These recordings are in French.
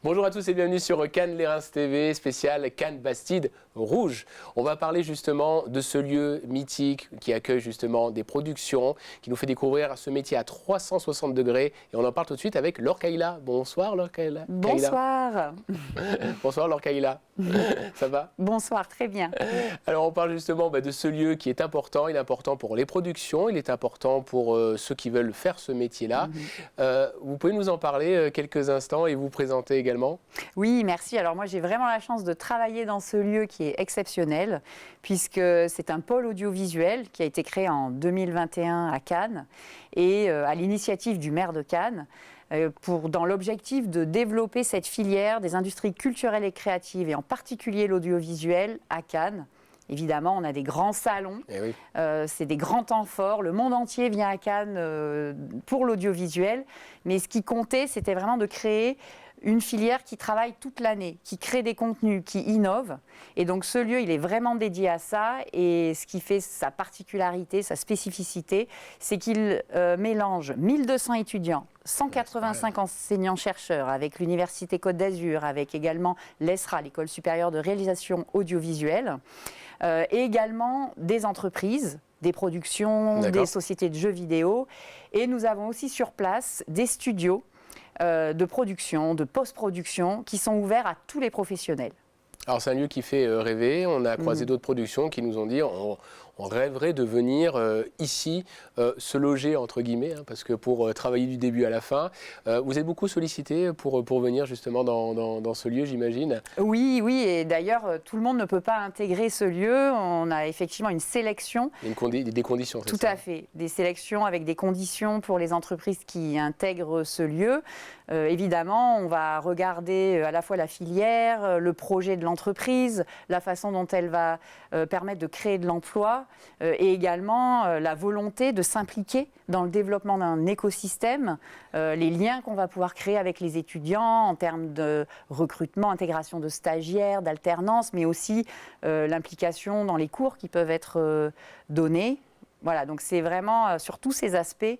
Bonjour à tous et bienvenue sur Cannes Les Reims TV, spécial Cannes Bastide Rouge. On va parler justement de ce lieu mythique qui accueille justement des productions, qui nous fait découvrir ce métier à 360 degrés. Et on en parle tout de suite avec Laure Kaila. Bonsoir Laure Kaila. Bonsoir. Bonsoir Laure Kaila. Ça va? Bonsoir, très bien. Alors on parle justement de ce lieu qui est important. Il est important pour les productions, il est important pour ceux qui veulent faire ce métier-là. Vous pouvez nous en parler quelques instants et vous présenter également? Oui, merci. Alors moi j'ai vraiment la chance de travailler dans ce lieu qui est exceptionnel puisque c'est un pôle audiovisuel qui a été créé en 2021 à Cannes et à l'initiative du maire de Cannes dans l'objectif de développer cette filière des industries culturelles et créatives et en particulier l'audiovisuel à Cannes. Évidemment, on a des grands salons, c'est des grands temps forts, le monde entier vient à Cannes pour l'audiovisuel, mais ce qui comptait, c'était vraiment de créer une filière qui travaille toute l'année, qui crée des contenus, qui innove. Et donc ce lieu, il est vraiment dédié à ça. Et ce qui fait sa particularité, sa spécificité, c'est qu'il mélange 1200 étudiants, 185 enseignants-chercheurs avec l'Université Côte d'Azur, avec également l'ESRA, l'École supérieure de réalisation audiovisuelle, et également des entreprises, des productions, des sociétés de jeux vidéo. Et nous avons aussi sur place des studios de production, de post-production, qui sont ouverts à tous les professionnels. Alors c'est un lieu qui fait rêver, on a croisé d'autres productions qui nous ont dit on rêverait de venir ici se loger entre guillemets, parce que pour travailler du début à la fin, vous êtes beaucoup sollicité pour venir justement dans ce lieu, j'imagine? Oui, et d'ailleurs tout le monde ne peut pas intégrer ce lieu, on a effectivement une sélection. Des conditions, c'est ça? Tout à fait, des sélections avec des conditions pour les entreprises qui intègrent ce lieu. Évidemment, on va regarder à la fois la filière, le projet de l'entreprise, la façon dont elle va permettre de créer de l'emploi et également la volonté de s'impliquer dans le développement d'un écosystème, les liens qu'on va pouvoir créer avec les étudiants en termes de recrutement, intégration de stagiaires, d'alternance, mais aussi l'implication dans les cours qui peuvent être donnés. Voilà, donc c'est vraiment sur tous ces aspects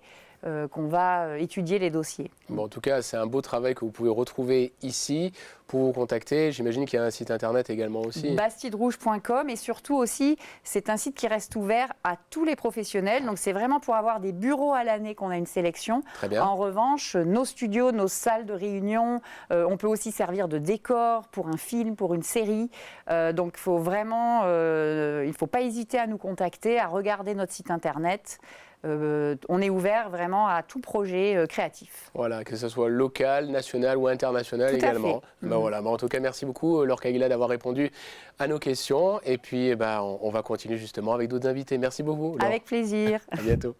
qu'on va étudier les dossiers. Bon, en tout cas, c'est un beau travail que vous pouvez retrouver ici. Pour vous contacter, j'imagine qu'il y a un site internet également aussi. Bastiderouge.com et surtout aussi, c'est un site qui reste ouvert à tous les professionnels. Donc c'est vraiment pour avoir des bureaux à l'année qu'on a une sélection. Très bien. En revanche, nos studios, nos salles de réunion, on peut aussi servir de décor pour un film, pour une série. Donc il faut vraiment, il ne faut pas hésiter à nous contacter, à regarder notre site internet. On est ouvert vraiment à tout projet créatif. Voilà, que ce soit local, national ou international également. Voilà. En tout cas, merci beaucoup Laure Kaila d'avoir répondu à nos questions. Et puis on va continuer justement avec d'autres invités. Merci beaucoup Laure. Avec plaisir. À bientôt.